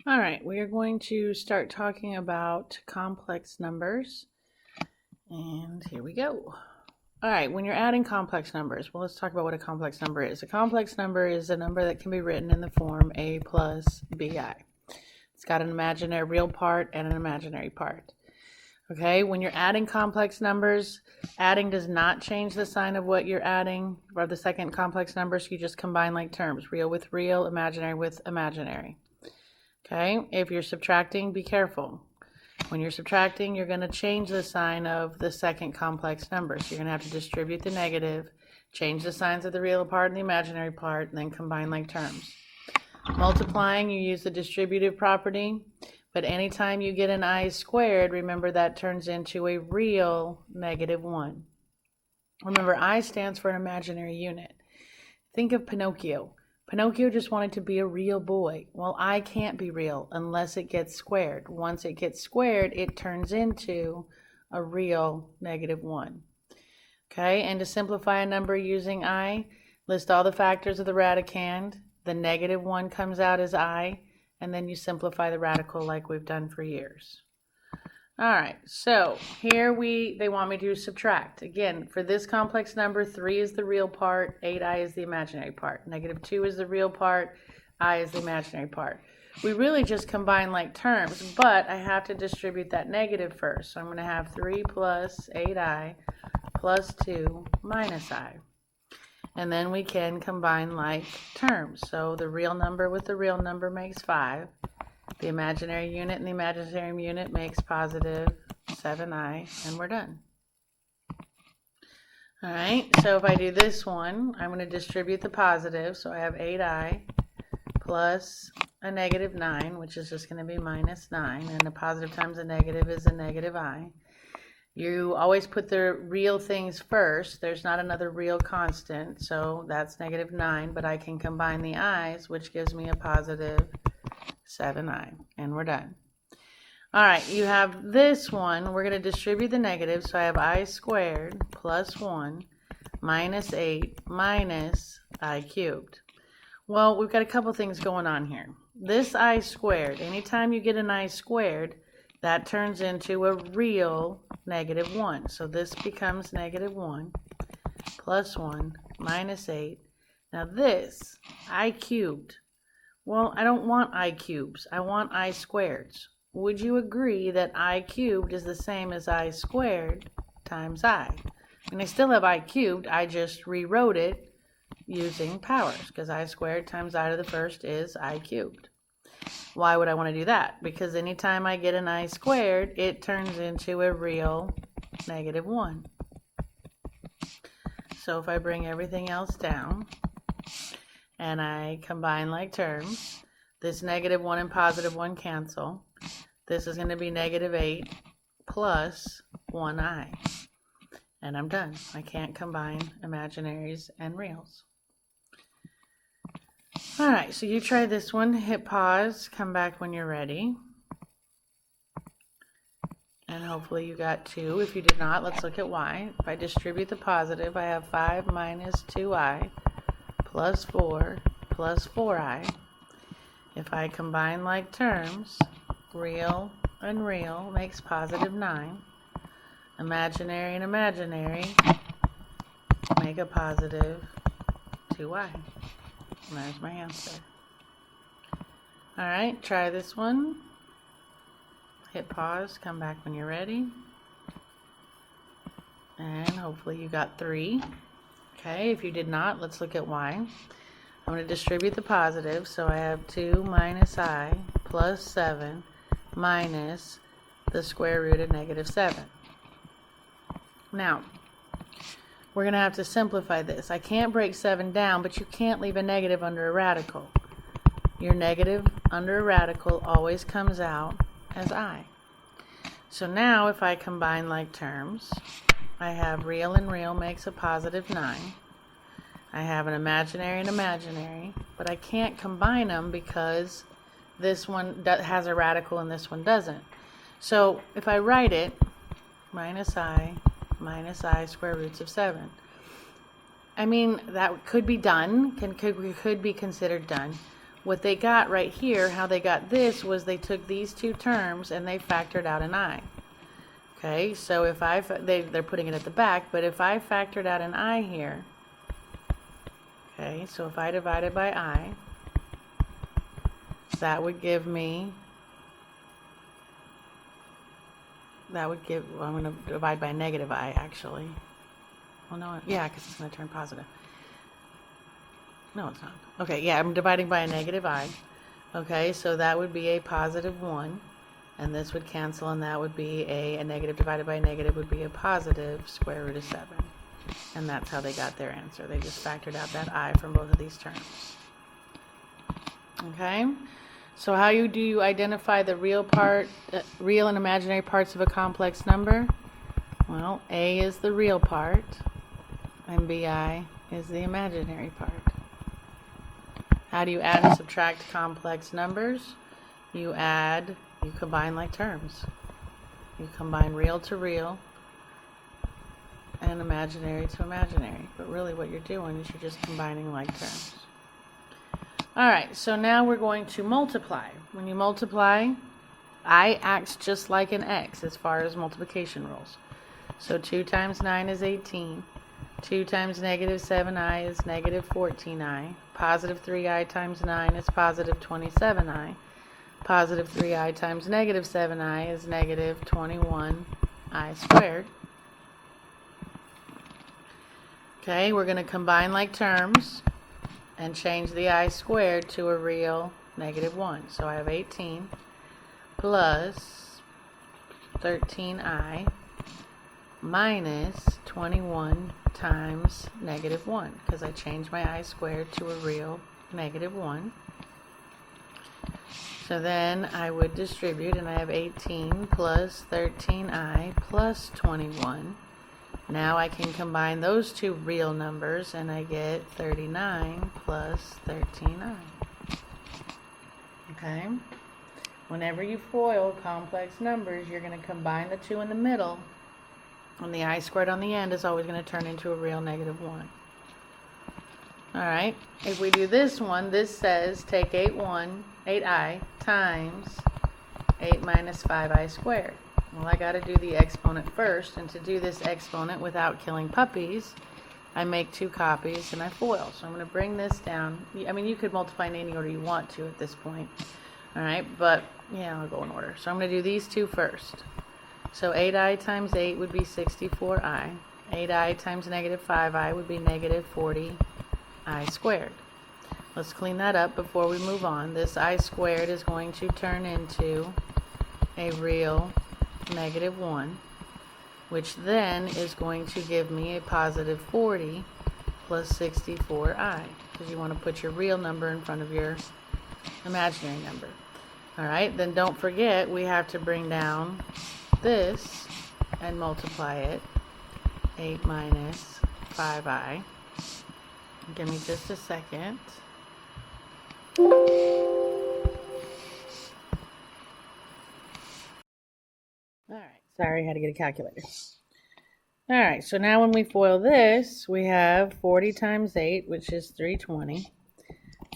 All right, we are going to start talking about complex numbers. And here we go. All right, when you're adding complex numbers, well, let's talk about what a complex number is. A complex number is a number that can be written in the form a plus bi. It's got an imaginary real part and an imaginary part. Okay, when you're adding complex numbers, adding does not change the sign of what you're adding for the second complex number, so you just combine like terms, real with real, imaginary with imaginary. Okay, if you're subtracting, be careful. When you're subtracting, you're going to change the sign of the second complex number. So you're going to have to distribute the negative, change the signs of the real part and the imaginary part, and then combine like terms. Multiplying, you use the distributive property, but anytime you get an I squared, remember that turns into a real -1. Remember, I stands for an imaginary unit. Think of Pinocchio. Pinocchio just wanted to be a real boy. Well, I can't be real unless it gets squared. Once it gets squared, it turns into a real -1. Okay, and to simplify a number using I, list all the factors of the radicand. The -1 comes out as I, and then you simplify the radical like we've done for years. All right, so here they want me to subtract. Again, for this complex number, 3 is the real part, 8i is the imaginary part. -2 is the real part, I is the imaginary part. We really just combine like terms, but I have to distribute that negative first. So I'm going to have 3 plus 8i plus 2 minus I. And then we can combine like terms. So the real number with the real number makes 5. The imaginary unit and the imaginary unit makes positive 7i, and we're done. All right, so if I do this one, I'm going to distribute the positive. So I have 8i plus a -9, which is just going to be -9, and a positive times a negative is a -I. You always put the real things first. There's not another real constant, so that's -9, but I can combine the i's, which gives me a positive 7i, and we're done. All right, you have this one. We're going to distribute the negative, so I have I squared plus 1 minus 8 minus I cubed. Well, we've got a couple things going on here. This I squared, anytime you get an I squared, that turns into a real -1. So this becomes -1 plus 1 minus 8. Now this, I cubed. Well, I don't want I cubes. I want I squareds. Would you agree that I cubed is the same as I squared times I? And I still have I cubed. I just rewrote it using powers because I squared times I to the first is I cubed. Why would I want to do that? Because anytime I get an I squared, it turns into a real -1. So if I bring everything else down, and I combine like terms, this -1 and +1 cancel. This is going to be -8 plus 1i. And I'm done. I can't combine imaginaries and reals. All right, so you try this one. Hit pause. Come back when you're ready. And hopefully you got 2. If you did not, let's look at why. If I distribute the positive, I have 5 minus 2i plus 4 plus 4i. If I combine like terms, real and real makes positive 9. Imaginary and imaginary make a positive 2i. And there's my answer. All right, try this one. Hit pause, come back when you're ready. And hopefully you got 3. Okay, if you did not, let's look at why. I'm going to distribute the positive, so I have 2 minus I plus 7 minus the square root of -7. Now, we're going to have to simplify this. I can't break 7 down, but you can't leave a negative under a radical. Your negative under a radical always comes out as I. So now if I combine like terms, I have real and real makes a positive 9. I have an imaginary and imaginary, but I can't combine them because this one has a radical and this one doesn't. So if I write it, minus I square roots of 7. I mean, that could be done, could be considered done. what they got right here, how they got this, was they took these two terms and they factored out an I. Okay, so if they're putting it at the back, but if I factored out an I here, okay, so if I divided by I, that would give me, well, I'm going to divide by negative I, actually. Well, no, yeah, because it's going to turn positive. No, it's not. Okay, yeah, I'm dividing by a negative I. Okay, so that would be a positive 1. And this would cancel, and that would be a negative divided by a negative would be a positive square root of 7. And that's how they got their answer. They just factored out that I from both of these terms. Okay? So how do you identify the real and imaginary parts of a complex number? Well, A is the real part, and BI is the imaginary part. How do you add and subtract complex numbers? You combine like terms. You combine real to real and imaginary to imaginary. But really what you're doing is you're just combining like terms. Alright, so now we're going to multiply. When you multiply, I acts just like an X as far as multiplication rules. So 2 times 9 is 18. 2 times negative 7i is negative 14i. Positive 3i times 9 is positive 27i. Positive 3i times negative 7i is negative 21i squared. Okay, we're going to combine like terms and change the I squared to a real negative 1. So I have 18 plus 13i minus 21 times negative 1, because I changed my I squared to a real negative 1. So then I would distribute, and I have 18 plus 13i plus 21. Now I can combine those two real numbers, and I get 39 plus 13i. Okay? Whenever you FOIL complex numbers, you're going to combine the two in the middle, and the I squared on the end is always going to turn into a real negative 1. Alright, if we do this one, this says take 8i times 8 minus 5i squared. Well, I got to do the exponent first, and to do this exponent without killing puppies, I make 2 copies and I FOIL. So I'm going to bring this down. I mean, you could multiply in any order you want to at this point. Alright, but yeah, I'll go in order. So I'm going to do these 2 first. So 8i times 8 would be 64i. 8i times negative 5i would be negative 40i squared. Let's clean that up before we move on. This I squared is going to turn into a real negative 1, which then is going to give me a positive 40 plus 64i, because you want to put your real number in front of your imaginary number. Alright, then don't forget we have to bring down this and multiply it. 8 minus 5i. Give me just a second. Alright, sorry, I had to get a calculator. Alright, so now when we FOIL this, we have 40 times 8, which is 320.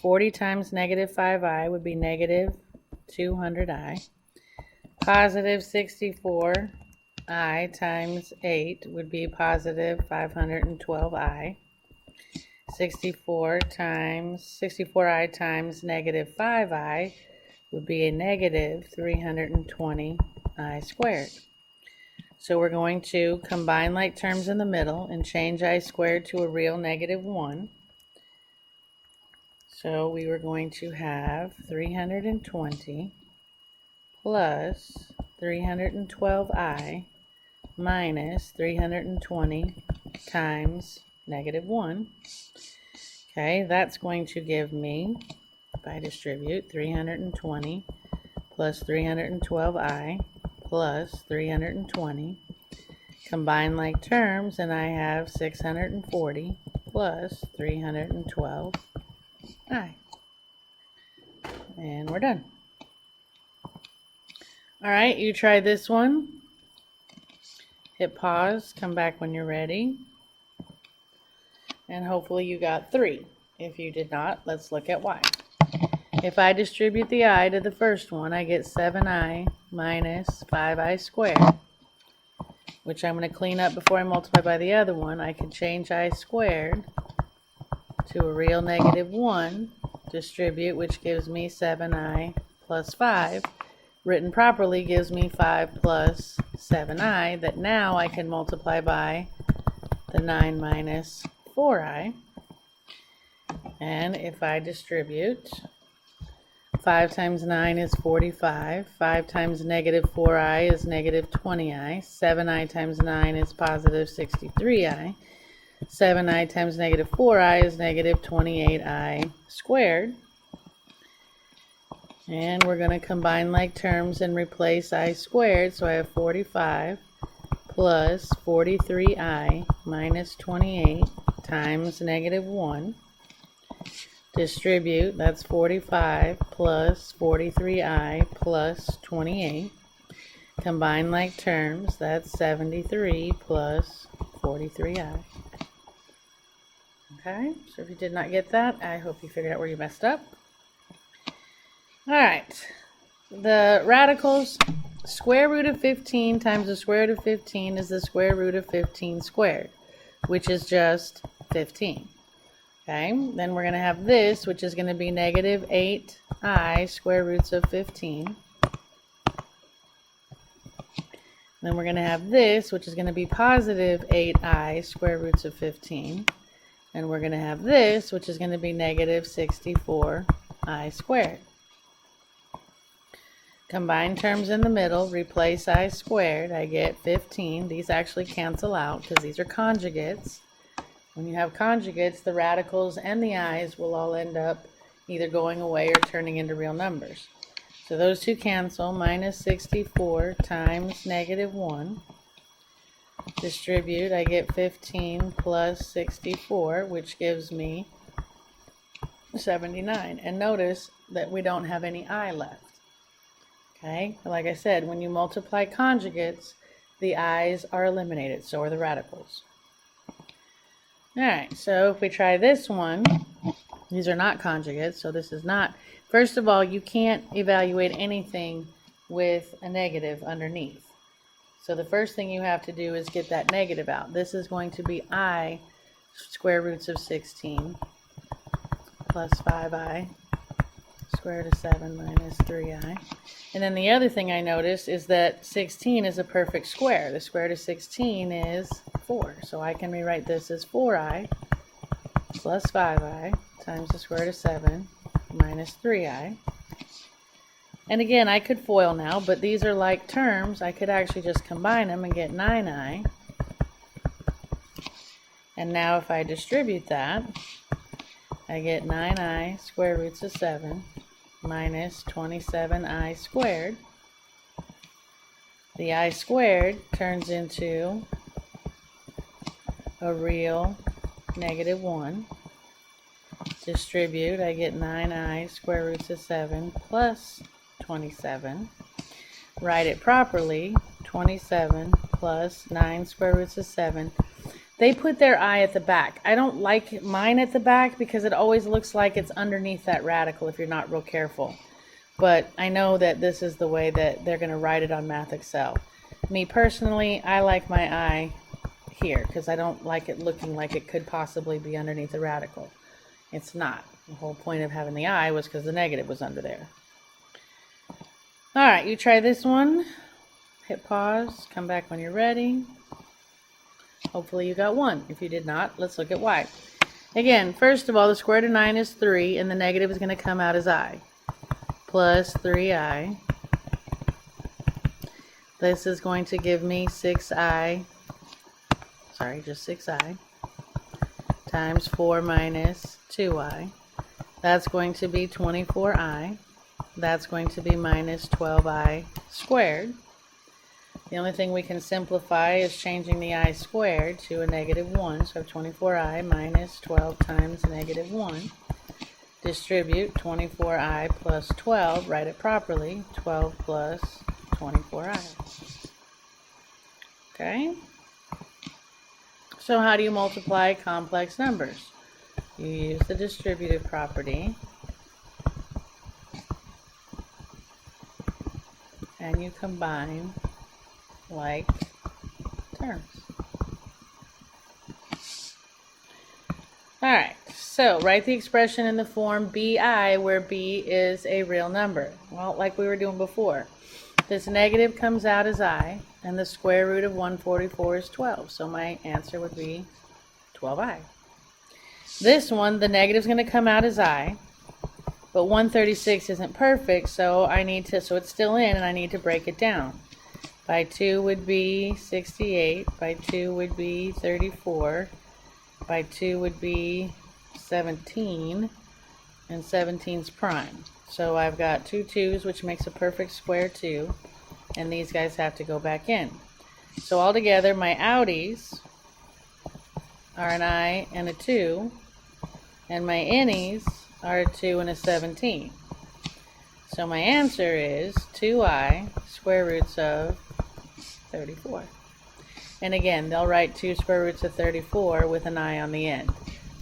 40 times negative 5i would be negative 200i. Positive 64i times 8 would be positive 512i. 64i times negative 5i would be a negative 320i squared. So we're going to combine like terms in the middle and change I squared to a real negative 1. So we were going to have 320 plus 312i minus 320 times negative 1. Okay, that's going to give me, if I distribute, 320 plus 312i plus 320. Combine like terms, and I have 640 plus 312i. And we're done. Alright, you try this one. Hit pause, come back when you're ready. And hopefully you got 3. If you did not, let's look at why. If I distribute the I to the first one, I get 7I minus 5I squared, which I'm going to clean up before I multiply by the other one. I can change I squared to a real -1, distribute, which gives me 7I plus 5. Written properly gives me 5 plus 7I, that now I can multiply by the 9 minus 4I. And if I distribute, 5 times 9 is 45. 5 times -4I is -20I. 7I times 9 is positive 63I. 7I times -4I is -28I squared. And we're going to combine like terms and replace I squared. So I have 45 plus 43I minus 28 times -1. Distribute, that's 45 plus 43I plus 28. Combine like terms, that's 73 plus 43I. Okay, so if you did not get that, I hope you figured out where you messed up. Alright, the radicals, square root of 15 times the square root of 15 is the square root of 15 squared, which is just 15. Okay, then we're going to have this, which is going to be -8I square roots of 15. Then we're going to have this, which is going to be positive 8I square roots of 15. And we're going to have this, which is going to be -64I squared. Combine terms in the middle, replace I squared, I get 15. These actually cancel out because these are conjugates. When you have conjugates, the radicals and the i's will all end up either going away or turning into real numbers. So those two cancel, minus 64 times -1. Distribute, I get 15 plus 64, which gives me 79. And notice that we don't have any I left. Okay, like I said, when you multiply conjugates, the i's are eliminated, so are the radicals. Alright, so if we try this one, these are not conjugates, so this is not. First of all, you can't evaluate anything with a negative underneath. So the first thing you have to do is get that negative out. This is going to be I square roots of 16 plus 5I square root of 7 minus 3I. And then the other thing I noticed is that 16 is a perfect square. The square root of 16 is 4. So I can rewrite this as 4I plus 5I times the square root of 7 minus 3I. And again, I could FOIL now, but these are like terms. I could actually just combine them and get 9I. And now if I distribute that, I get 9I square roots of 7 minus 27I squared. The I squared turns into a real -1. Distribute, I get 9I square roots of 7 plus 27. Write it properly, 27 plus 9 square roots of 7. They put their I at the back. I don't like mine at the back because it always looks like it's underneath that radical if you're not real careful. But I know that this is the way that they're going to write it on Math Excel. Me personally, I like my I here because I don't like it looking like it could possibly be underneath the radical. It's not. The whole point of having the I was because the negative was under there. Alright, you try this one. Hit pause. Come back when you're ready. Hopefully you got 1. If you did not, let's look at why. Again, first of all, the square root of 9 is 3, and the negative is going to come out as I. Plus 3I. This is going to give me 6I. Sorry, just 6I. Times 4 minus 2I. That's going to be 24I. That's going to be minus 12I squared. The only thing we can simplify is changing the I squared to a -1. So I have 24I minus 12 times -1. Distribute 24I plus 12. Write it properly. 12 plus 24I. Okay? So how do you multiply complex numbers? You use the distributive property. and you combine like terms. Alright, so write the expression in the form bi, where b is a real number. Well, like we were doing before. This negative comes out as I, and the square root of 144 is 12. So my answer would be 12i. This one, the negative is going to come out as I, but 136 isn't perfect, so so it's still in, and I need to break it down. By 2 would be 68, by 2 would be 34, by 2 would be 17, and 17's prime. So I've got 2 2's, which makes a perfect square 2, and these guys have to go back in. So altogether, my outies are an I and a 2, and my innies are a 2 and a 17. So my answer is 2i square roots of 34. And again, they'll write 2 square roots of 34 with an I on the end.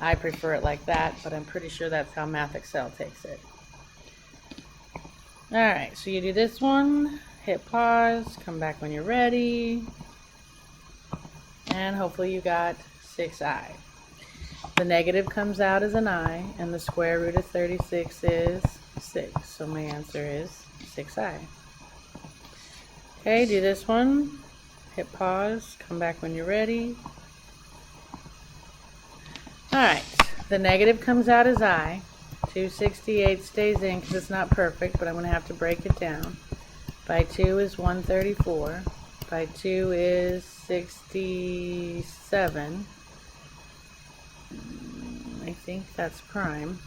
I prefer it like that, but I'm pretty sure that's how Math Excel takes it. Alright, so you do this one, hit pause, come back when you're ready, and hopefully you got 6i. The negative comes out as an I, and the square root of 36 is 6, so my answer is 6i. Okay, do this one, hit pause, come back when you're ready. Alright, the negative comes out as I. 268 stays in because it's not perfect, but I'm going to have to break it down. By 2 is 134. By 2 is 67. I think that's prime.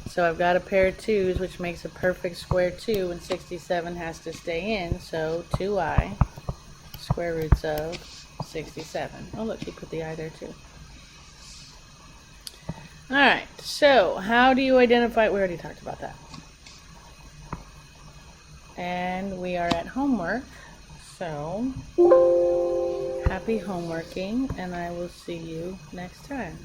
So I've got a pair of 2's, which makes a perfect square 2, and 67 has to stay in, so 2i square roots of 67. Oh, look, you put the I there too. Alright, so how do you identify? We already talked about that. And we are at homework, so happy homeworking, and I will see you next time.